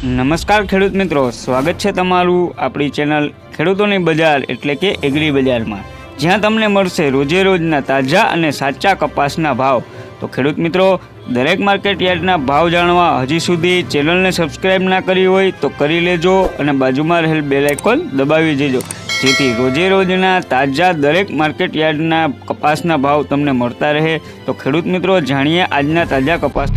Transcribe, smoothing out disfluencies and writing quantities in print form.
નમસ્કાર ખેડૂત મિત્રો, સ્વાગત છે તમારું આપણી ચેનલ ખેડૂતોની બજાર એટલે કે એગ્રી બજારમાં, જ્યાં તમને મળશે રોજે રોજના તાજા અને સાચા કપાસના ભાવ। તો ખેડૂત મિત્રો, દરેક માર્કેટ યાર્ડના ભાવ જાણવા હજી સુધી ચેનલને સબસ્ક્રાઇબ ના કરી હોય તો કરી લેજો અને બાજુમાં રહેલ બેલ આઇકોન દબાવી દેજો, જેથી રોજે રોજના તાજા દરેક માર્કેટ યાર્ડના કપાસના ભાવ તમને મળતા રહે। તો ખેડૂત મિત્રો, જાણીએ આજના તાજા કપાસ।